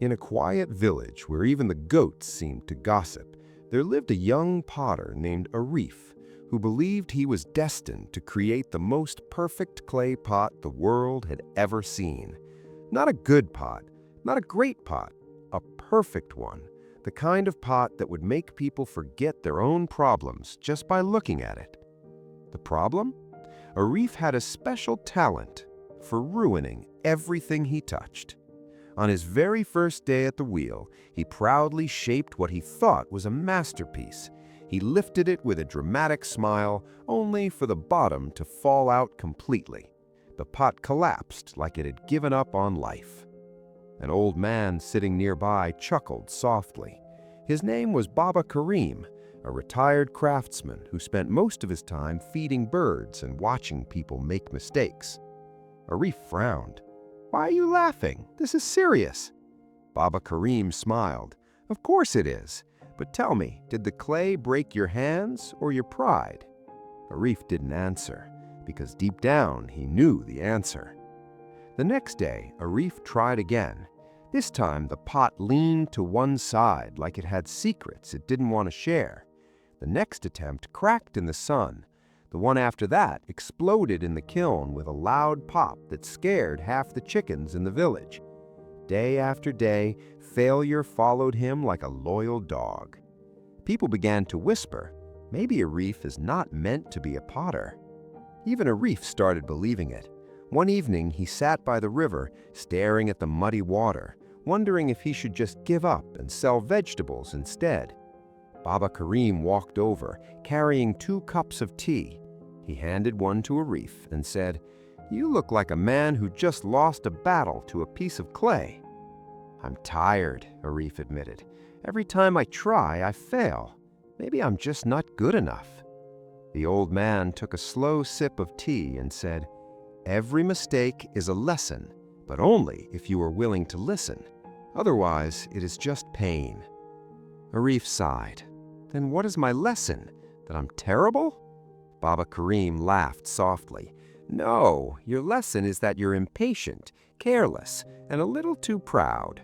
In a quiet village where even the goats seemed to gossip, there lived a young potter named Arif, who believed he was destined to create the most perfect clay pot the world had ever seen. Not a good pot, not a great pot, a perfect one, the kind of pot that would make people forget their own problems just by looking at it. The problem? Arif had a special talent for ruining everything he touched. On his very first day at the wheel, he proudly shaped what he thought was a masterpiece. He lifted it with a dramatic smile, only for the bottom to fall out completely. The pot collapsed like it had given up on life. An old man sitting nearby chuckled softly. His name was Baba Karim, a retired craftsman who spent most of his time feeding birds and watching people make mistakes. Arif frowned. "Why are you laughing? This is serious." Baba Karim smiled. "Of course it is. But tell me, did the clay break your hands or your pride?" Arif didn't answer, because deep down he knew the answer. The next day, Arif tried again. This time, the pot leaned to one side like it had secrets it didn't want to share. The next attempt cracked in the sun. The one after that exploded in the kiln with a loud pop that scared half the chickens in the village. Day after day, failure followed him like a loyal dog. People began to whisper, maybe Arif is not meant to be a potter. Even Arif started believing it. One evening, he sat by the river, staring at the muddy water, wondering if he should just give up and sell vegetables instead. Baba Karim walked over, carrying 2 cups of tea. He handed one to Arif and said, "You look like a man who just lost a battle to a piece of clay." "I'm tired," Arif admitted. "Every time I try, I fail. Maybe I'm just not good enough." The old man took a slow sip of tea and said, "Every mistake is a lesson, but only if you are willing to listen. Otherwise, it is just pain." Arif sighed. "Then what is my lesson? That I'm terrible?" Baba Karim laughed softly. "No, your lesson is that you're impatient, careless, and a little too proud."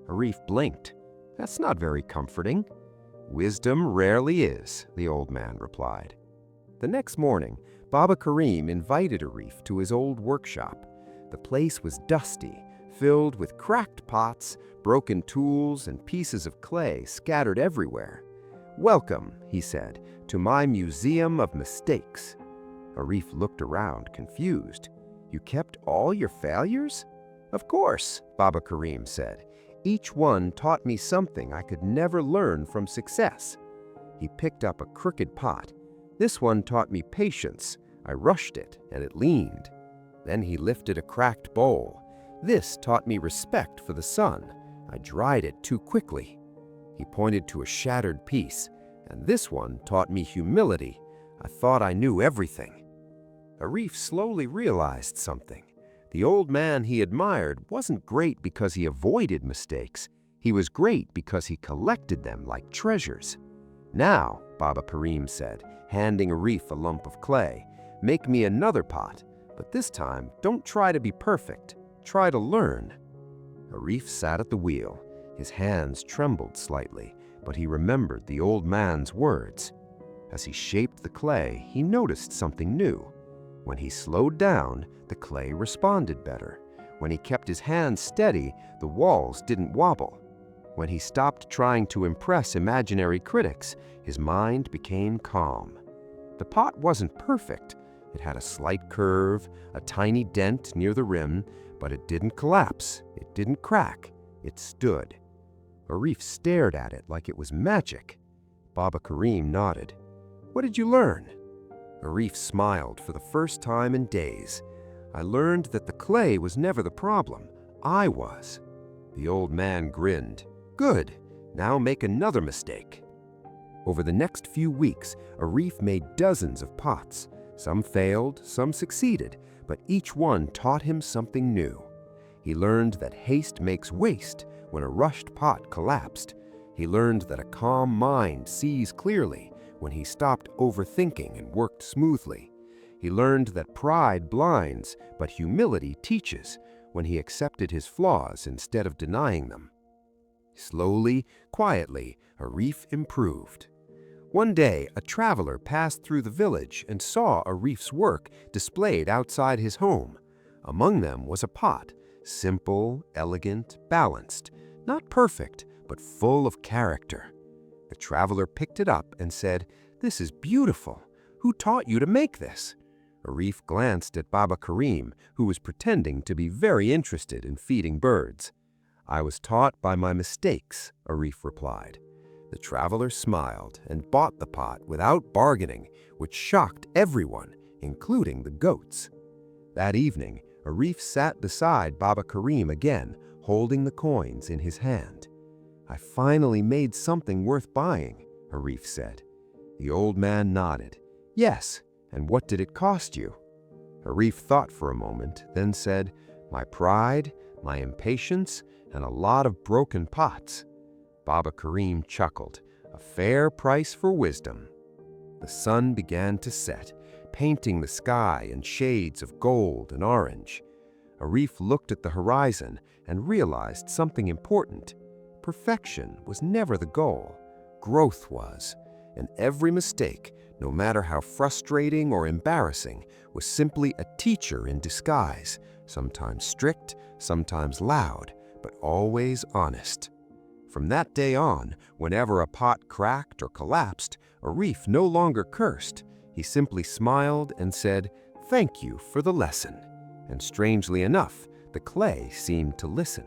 Arif blinked. "That's not very comforting." "Wisdom rarely is," the old man replied. The next morning, Baba Karim invited Arif to his old workshop. The place was dusty, filled with cracked pots, broken tools, and pieces of clay scattered everywhere. "Welcome," he said, "to my museum of mistakes." Arif looked around, confused. "You kept all your failures?" "Of course," Baba Karim said. "Each one taught me something I could never learn from success." He picked up a crooked pot. "This one taught me patience. I rushed it, and it leaned." Then he lifted a cracked bowl. "This taught me respect for the sun. I dried it too quickly." He pointed to a shattered piece. "And this one taught me humility. I thought I knew everything." Arif slowly realized something. The old man he admired wasn't great because he avoided mistakes. He was great because he collected them like treasures. "Now," Baba Karim said, handing Arif a lump of clay, "make me another pot, but this time don't try to be perfect. Try to learn." Arif sat at the wheel. His hands trembled slightly, but he remembered the old man's words. As he shaped the clay, he noticed something new. When he slowed down, the clay responded better. When he kept his hands steady, the walls didn't wobble. When he stopped trying to impress imaginary critics, his mind became calm. The pot wasn't perfect. It had a slight curve, a tiny dent near the rim, but it didn't collapse, it didn't crack, it stood. Arif stared at it like it was magic. Baba Karim nodded. "What did you learn?" Arif smiled for the first time in days. "I learned that the clay was never the problem. I was." The old man grinned. "Good. Now make another mistake." Over the next few weeks, Arif made dozens of pots. Some failed, some succeeded, but each one taught him something new. He learned that haste makes waste when a rushed pot collapsed. He learned that a calm mind sees clearly when he stopped overthinking and worked smoothly. He learned that pride blinds, but humility teaches when he accepted his flaws instead of denying them. Slowly, quietly, Arif improved. One day, a traveler passed through the village and saw Arif's work displayed outside his home. Among them was a pot, simple, elegant, balanced, not perfect, but full of character. The traveler picked it up and said, "This is beautiful. Who taught you to make this?" Arif glanced at Baba Karim, who was pretending to be very interested in feeding birds. "I was taught by my mistakes," Arif replied. The traveler smiled and bought the pot without bargaining, which shocked everyone, including the goats. That evening, Arif sat beside Baba Karim again, holding the coins in his hand. "I finally made something worth buying," Arif said. The old man nodded. "Yes, and what did it cost you?" Arif thought for a moment, then said, "My pride, my impatience, and a lot of broken pots." Baba Karim chuckled. "A fair price for wisdom." The sun began to set, painting the sky in shades of gold and orange. Arif looked at the horizon and realized something important. Perfection was never the goal. Growth was, and every mistake, no matter how frustrating or embarrassing, was simply a teacher in disguise, sometimes strict, sometimes loud, but always honest. From that day on, whenever a pot cracked or collapsed, Arif no longer cursed. He simply smiled and said, "Thank you for the lesson." And strangely enough, the clay seemed to listen.